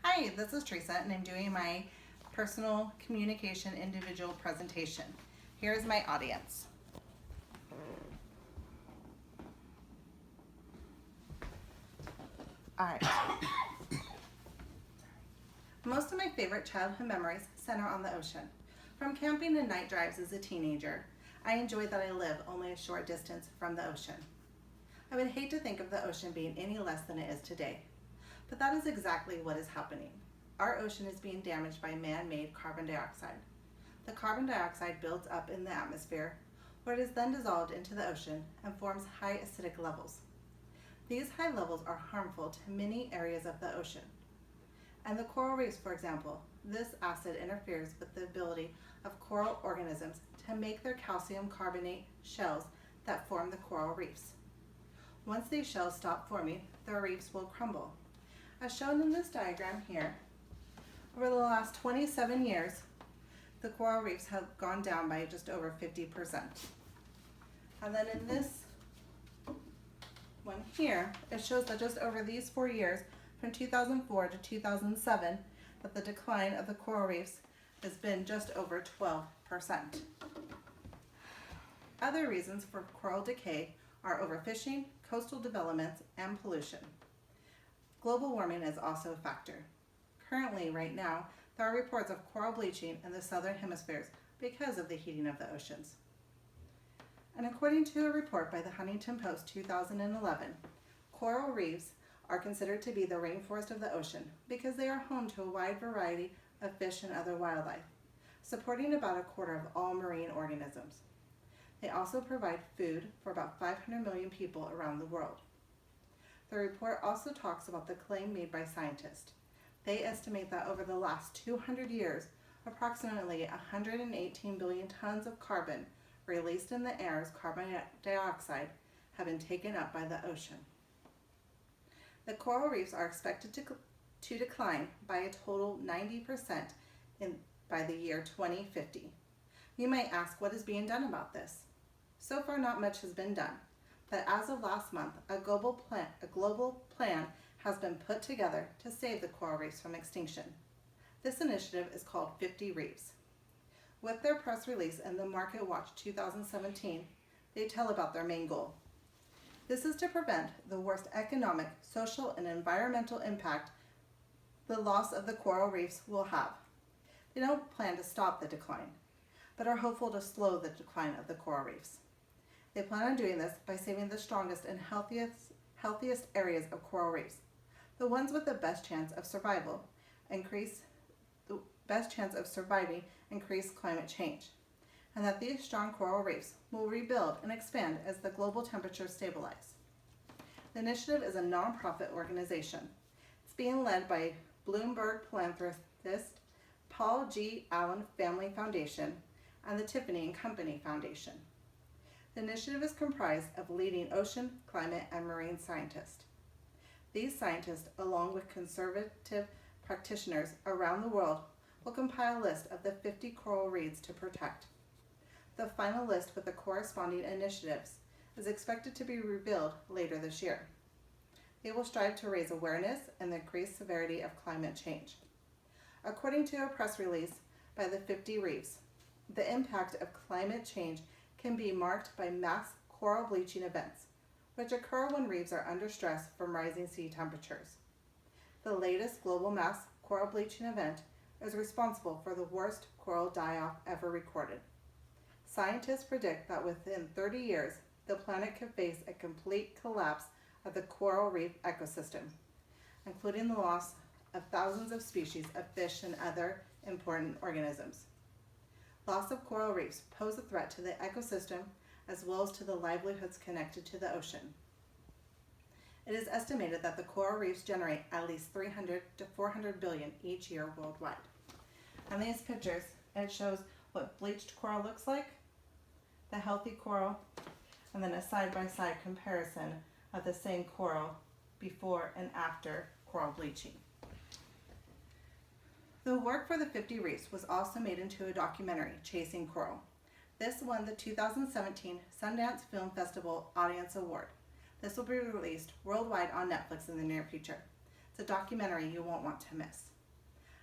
Hi, this is Teresa and I'm doing my personal communication individual presentation. Here's my audience. Alright. Most of my favorite childhood memories center on the ocean. From camping and night drives as a teenager, I enjoyed that I live only a short distance from the ocean. I would hate to think of the ocean being any less than it is today. But that is exactly what is happening. Our ocean is being damaged by man-made carbon dioxide. The carbon dioxide builds up in the atmosphere, where it is then dissolved into the ocean and forms high acidic levels. These high levels are harmful to many areas of the ocean. And the coral reefs, for example, this acid interferes with the ability of coral organisms to make their calcium carbonate shells that form the coral reefs. Once these shells stop forming, the reefs will crumble. As shown in this diagram here, over the last 27 years, the coral reefs have gone down by just over 50%. And then in this one here, it shows that just over these 4 years, from 2004 to 2007, that the decline of the coral reefs has been just over 12%. Other reasons for coral decay are overfishing, coastal developments, and pollution. Global warming is also a factor. Currently, right now, there are reports of coral bleaching in the southern hemispheres because of the heating of the oceans. And according to a report by the Huntington Post 2011, coral reefs are considered to be the rainforest of the ocean because they are home to a wide variety of fish and other wildlife, supporting about a quarter of all marine organisms. They also provide food for about 500 million people around the world. The report also talks about the claim made by scientists. They estimate that over the last 200 years, approximately 118 billion tons of carbon released in the air as carbon dioxide have been taken up by the ocean. The coral reefs are expected to decline by a total 90% by the year 2050. You might ask, what is being done about this? So far, not much has been done. But as of last month, a global plan has been put together to save the coral reefs from extinction. This initiative is called 50 Reefs. With their press release in the Market Watch 2017, they tell about their main goal. This is to prevent the worst economic, social, and environmental impact the loss of the coral reefs will have. They don't plan to stop the decline, but are hopeful to slow the decline of the coral reefs. They plan on doing this by saving the strongest and healthiest areas of coral reefs, the ones with the best chance of surviving increased climate change, and that these strong coral reefs will rebuild and expand as the global temperatures stabilize. The initiative is a nonprofit organization. It's being led by Bloomberg philanthropist Paul G. Allen Family Foundation and the Tiffany & Company Foundation. The initiative is comprised of leading ocean, climate, and marine scientists. These scientists, along with conservative practitioners around the world, will compile a list of the 50 coral reefs to protect. The final list with the corresponding initiatives is expected to be revealed later this year. They will strive to raise awareness and the increased severity of climate change. According to a press release by the 50 Reefs, the impact of climate change can be marked by mass coral bleaching events, which occur when reefs are under stress from rising sea temperatures. The latest global mass coral bleaching event is responsible for the worst coral die-off ever recorded. Scientists predict that within 30 years, the planet could face a complete collapse of the coral reef ecosystem, including the loss of thousands of species of fish and other important organisms. Loss of coral reefs pose a threat to the ecosystem as well as to the livelihoods connected to the ocean. It is estimated that the coral reefs generate at least 300 to 400 billion each year worldwide. On these pictures, it shows what bleached coral looks like, the healthy coral, and then a side-by-side comparison of the same coral before and after coral bleaching. The work for the 50 Reefs was also made into a documentary, Chasing Coral. This won the 2017 Sundance Film Festival Audience Award. This will be released worldwide on Netflix in the near future. It's a documentary you won't want to miss.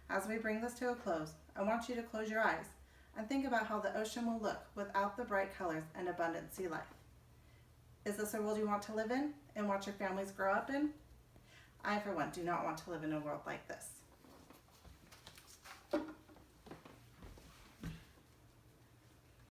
As we bring this to a close, I want you to close your eyes and think about how the ocean will look without the bright colors and abundant sea life. Is this a world you want to live in and watch your families grow up in? I, for one, do not want to live in a world like this.